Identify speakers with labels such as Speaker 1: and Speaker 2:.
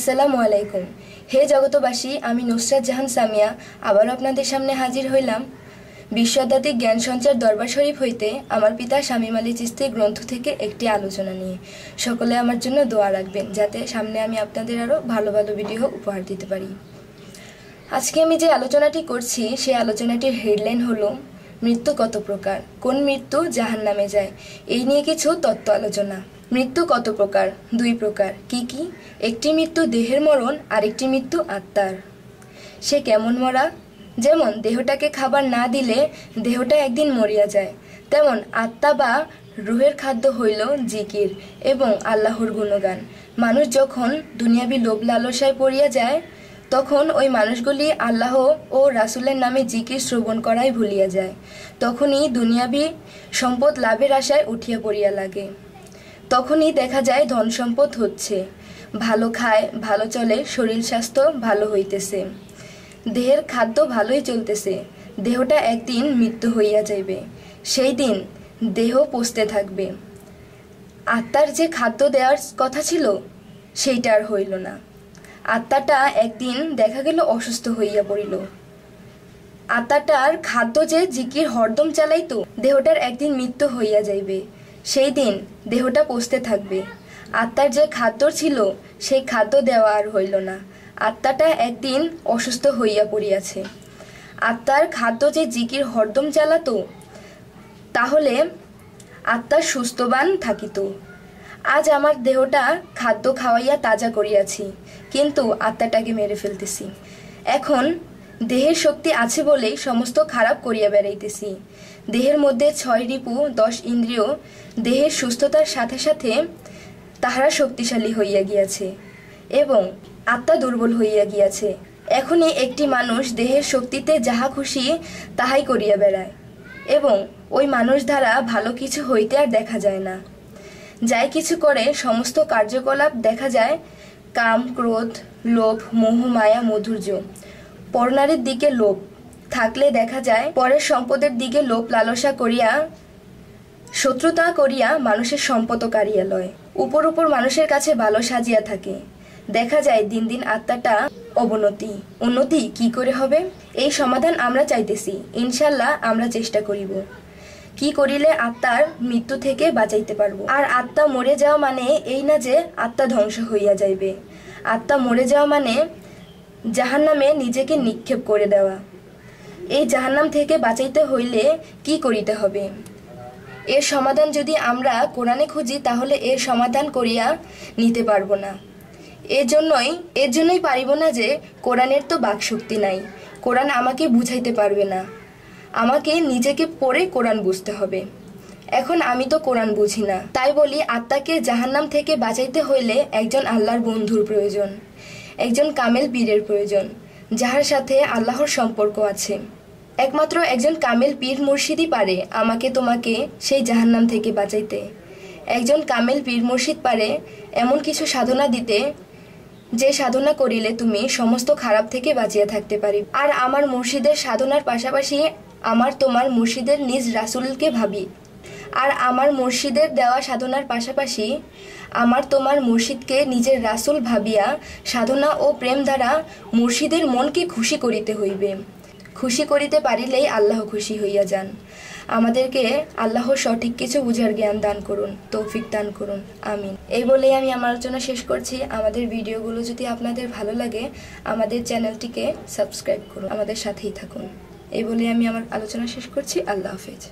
Speaker 1: আসসালামু আলাইকুম। হে জগতবাসী, আমি নুসরাত জাহান সামিয়া আবার আপনাদের সামনে হাজির হইলাম বিশ্বদাতিক জ্ঞান সঞ্চার দরবার শরীফ হইতে আমার পিতা শামীম আলী চিশতি গ্রন্থ থেকে একটি আলোচনা নিয়ে। সকলে আমার জন্য দোয়া রাখবেন যাতে সামনে আমি আপনাদের আরও ভালো ভালো ভিডিও উপহার দিতে পারি। আজকে আমি যে আলোচনাটি করছি সেই আলোচনাটির হেডলাইন হলো মৃত্যু কত প্রকার, কোন মৃত্যু জাহান্নামে যায়, এই নিয়ে কিছু তত্ত্ব আলোচনা। মৃত্যু কত প্রকার? দুই প্রকার। কি কি? একটি মৃত্যু দেহের মরণ, আরেকটি মৃত্যু আত্মার। সে কেমন মরা? যেমন দেহটাকে খাবার না দিলে দেহটা একদিন মরিয়া যায়, তেমন আত্মা বা রুহের খাদ্য হইল জিকির এবং আল্লাহর গুণগান। মানুষ যখন দুনিয়াবি লোভ লালসায় পড়িয়া যায় তখন ওই মানুষগুলি আল্লাহ ও রাসূলের নামে জিকির শ্রবণ করাই ভুলিয়া যায়। তখনই দুনিয়াবি সম্পদ লাভের আশায় উঠিয়া পড়িয়া লাগে। তখনই দেখা যায় ধন সম্পদ হচ্ছে, ভালো খায়, ভালো চলে, শরীর স্বাস্থ্য ভালো হইতেছে, দেহের খাদ্য ভালোই চলতেছে। দেহটা একদিন মৃত্যু হইয়া যাইবে, সেই দিন দেহ পচতে থাকবে। আত্মার যে খাদ্য দেওয়ার কথা ছিল সেইটা আর হইল না। আত্মাটা একদিন দেখা গেল অসুস্থ হইয়া পড়িল। আত্মাটার খাদ্য যে জিকির হরদম চালাইতো, দেহটার একদিন মৃত্যু হইয়া যাইবে, সেই দিন দেহটা পচতে থাকবে। আত্মার যে খাদ্য ছিল সেই খাদ্য দেওয়া আর হইল না। আত্মাটা একদিন অসুস্থ হইয়া পড়িয়াছে। আত্মার খাদ্য যে জিকির হরদম চালাতো, তাহলে আত্মা সুস্থবান থাকিত। আজ আমার দেহটা খাদ্য খাওয়াইয়া তাজা করিয়াছি, কিন্তু আত্মাটাকে মেরে ফেলতেছি। এখন দেহের শক্তি আছে বলেই সমস্ত খারাপ করিয়া বেড়াইতেছি। দেহের মধ্যে 6 রিপু 10 ইন্দ্রিয় দেহের সুস্থতার সাথে সাথে তাহারা শক্তিশালী হইয়া গিয়াছে এবং আত্মা দুর্বল হইয়া গিয়াছে। এখনই একটি মানুষ দেহের শক্তিতে যাহা খুশি তাহাই করিয়া বেড়ায় এবং ওই মানুষ দ্বারা ভালো কিছু হইতে আর দেখা যায় না। যাই কিছু করে সমস্ত কার্যকলাপ দেখা যায় কাম, ক্রোধ, লোভ, মোহ, মায়া, মাধুর্য। পরনারীর দিকে লোভ থাকলে দেখা যায় পরের সম্পদের দিকে লোভ লালসা করিয়া শত্রুতা করিয়া মানুষের সম্পদ কাড়িয়া লয়। উপর উপর মানুষের কাছে ভালো সাজিয়া থাকে, দেখা যায় দিন দিন আত্মাটা অবনতি। উন্নতি কি করে হবে? এই সমাধান আমরা চাইতেছি, ইনশাল্লাহ আমরা চেষ্টা করিব। কি করিলে আত্মার মৃত্যু থেকে বাঁচাইতে পারবো। আর আত্মা মরে যাওয়া মানে এই না যে আত্মা ধ্বংস হইয়া যাইবে। আত্মা মরে যাওয়া মানে জাহান্নামে নিজেকে নিক্ষেপ করে দেওয়া। এই জাহান্নাম থেকে বাঁচাইতে হইলে কি করিতে হবে? এর সমাধান যদি আমরা কোরআনে খুঁজি তাহলে এর সমাধান করিয়া নিতে পারবো না। এর জন্যই পারিব না যে কোরআনের তো বাকশক্তি নাই, কোরআন আমাকে বুঝাইতে পারবে না, আমাকে নিজেকে পড়ে কোরআন বুঝতে হবে। এখন আমি তো কোরআন বুঝি না, তাই বলি আত্মাকে জাহান্নাম থেকে বাঁচাইতে হইলে একজন আল্লাহর বন্ধুর প্রয়োজন, একজন কামেল পীরের প্রয়োজন, যাহার সাথে আল্লাহর সম্পর্ক আছে। একমাত্র একজন কামেল পীর মুর্শিদই পারে আমাকে তোমাকে সেই জাহান্নাম থেকে বাঁচাইতে। একজন কামেল পীর মুর্শিদ পারে এমন কিছু সাধনা দিতে যে সাধনা করিলে তুমি সমস্ত খারাপ থেকে বাঁচিয়া থাকতে পারি। আর আমার মুর্শিদের সাধনার পাশাপাশি আমার তোমার মুর্শিদের নিজ রাসূলকে ভাবি। আর আমার মুর্শিদের দেওয়া সাধনার পাশাপাশি আমার তোমার মুর্শিদকে নিজের রাসূল ভাবিয়া সাধনা ও প্রেম দ্বারা মুর্শিদের মনকে খুশি করিতে হইবে। খুশি করিতে পারিলেই আল্লাহ খুশি হইয়া যান। আমাদেরকে আল্লাহ সঠিক কিছু বুঝার জ্ঞান দান করুন, তৌফিক দান করুন, আমিন। এই বলেই আমি আমার আলোচনা শেষ করছি। আমাদের ভিডিওগুলো যদি আপনাদের ভালো লাগে আমাদের চ্যানেলটিকে সাবস্ক্রাইব করুন, আমাদের সাথেই থাকুন। এই বলে আমি আমার আলোচনা শেষ করছি। আল্লাহ হাফেজ।